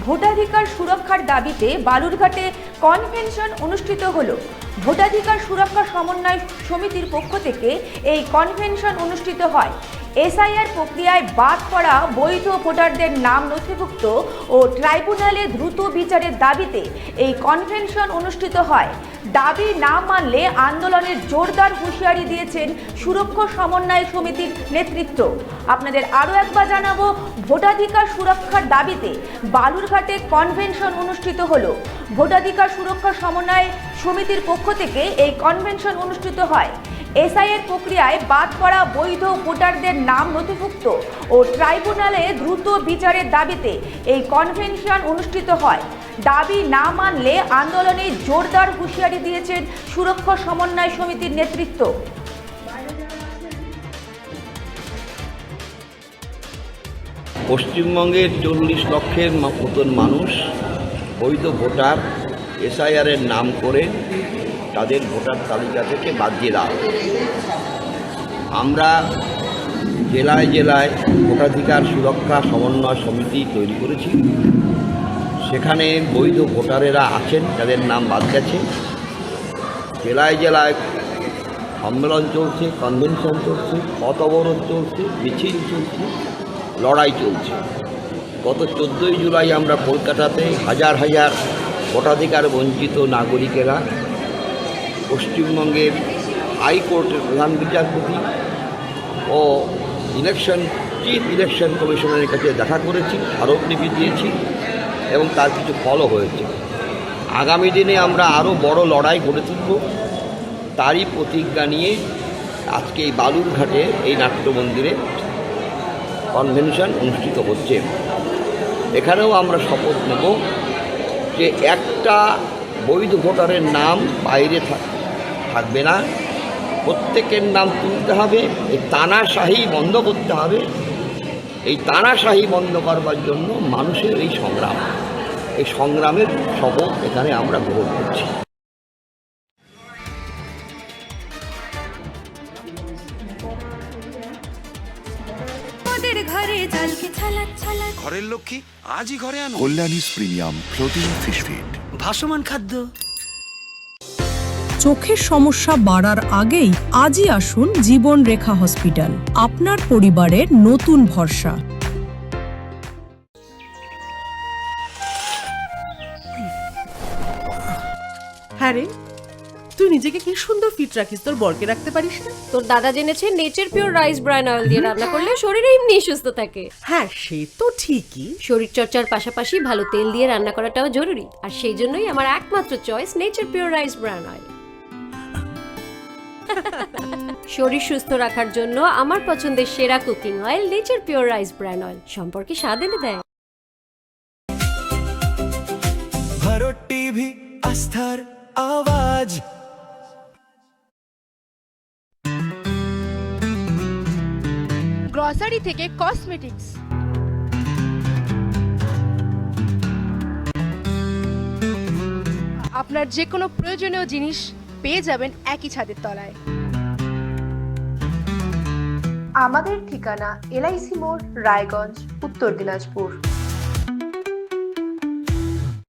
ভোটাধিকার সুরক্ষার দাবিতে বালুরঘাটে কনভেনশন অনুষ্ঠিত হলো। ভোটাধিকার সুরক্ষা সমন্বয় সমিতির পক্ষ থেকে এই কনভেনশন অনুষ্ঠিত হয়। এসআইআর প্রক্রিয়ায় বাদ পড়া বৈধ ভোটারদের নাম নথিভুক্ত ও ট্রাইব্যুনালে দ্রুত বিচারের দাবিতে এই কনভেনশন অনুষ্ঠিত হয়। দাবি না মানলে আন্দোলনের জোরদার হুঁশিয়ারি দিয়েছেন সুরক্ষা সমন্বয় সমিতির নেতৃত্ব। আপনাদের আরও একবার জানাবো, ভোটাধিকার সুরক্ষার দাবিতে বালুরঘাটে কনভেনশন অনুষ্ঠিত হলো। ভোটাধিকার সুরক্ষা সমন্বয় সমিতির পক্ষ থেকে এই কনভেনশন অনুষ্ঠিত হয়। এসআইআর প্রক্রিয়ায় বাদ পড়া বৈধ ভোটারদের নাম নথিভুক্ত ও ট্রাইব্যুনালে দ্রুত বিচারের দাবিতে এই কনভেনশন অনুষ্ঠিত হয়। দাবি না মানলে আন্দোলনে জোরদার হুঁশিয়ারি দিয়েছেন সুরক্ষা সমন্বয় সমিতির নেতৃত্ব। পশ্চিমবঙ্গের 40 লক্ষের মতন মানুষ বৈধ ভোটার এসআইআরের নাম করে তাদের ভোটার তালিকা থেকে বাদ দিয়ে দেওয়া। আমরা জেলায় জেলায় ভোটাধিকার সুরক্ষা সমন্বয় সমিতি তৈরি করেছি। সেখানে বৈধ ভোটারেরা আছেন, যাদের নাম বাদ গেছে। জেলায় জেলায় সম্মেলন চলছে, কনভেনশন চলছে, পথ অবরোধ চলছে, মিছিল চলছে, লড়াই চলছে। গত 14ই জুলাই আমরা কলকাতাতে হাজার হাজার ভোটাধিকার বঞ্চিত নাগরিকেরা পশ্চিমবঙ্গের হাইকোর্টের প্রধান বিচারপতি ও চিফ ইলেকশন কমিশনারের কাছে দেখা করেছি, স্মারকলিপি দিয়েছি এবং তার কিছু ফলও হয়েছে। আগামী দিনে আমরা আরও বড় লড়াই গড়ে তুলব, তারই প্রতিজ্ঞা নিয়ে আজকে এই বালুরঘাটে এই নাট্যমন্দিরে কনভেনশন অনুষ্ঠিত হচ্ছে। এখানেও আমরা শপথ নেব যে একটা বৈধ ভোটারের নাম বাইরে থাকবে না, প্রত্যেকের নাম তুলতে হবে। এই তানাশাহি বন্ধ করতে হবে। এই তানাশাহি বন্ধ করবার জন্য মানুষের এই সংগ্রামের শপথ এখানে আমরা গ্রহণ করছি। ঘরের লক্ষ্মী আজই ঘরে আনো কল্যাণীস প্রিমিয়াম প্রোটিন ফিশ ফিড, ভাসমান খাদ্য। চোখের সমস্যা বাড়ার আগেই আজই আসুন জীবন রেখা হসপিটাল, আপনার পরিবারের নতুন ভরসা। হ্যাঁ রে, তুই নিজেকে কি সুন্দর ফিট রাখিস, তোর বরকে রাখতে পারিস না? তোর দাদা জেনেছে nature pure rice bran oil দিয়ে রান্না করলে শরীর এমনি সুস্থ থাকে। হ্যাঁ, সে তো ঠিকই। শরীর চর্চার পাশাপাশি ভালো তেল দিয়ে রান্না করাটাও জরুরি, আর সেই জন্যই আমার একমাত্র choice nature pure rice bran oil. শরীর সুস্থ রাখার জন্য আমার পছন্দের সেরা cooking oil nature pure rice bran oil, সম্পর্কে স্বাদ এনে দেয়। ভারত টিভি, আস্থার আওয়াজ। গ্রসারি থেকে কসমেটিক্স, আপনার যে কোনো প্রয়োজনীয় জিনিস পেয়ে যাবেন একই ছাদের তলায়। আমাদের ঠিকানা এলআইসি মোড়, রায়গঞ্জ, উত্তর দিনাজপুর।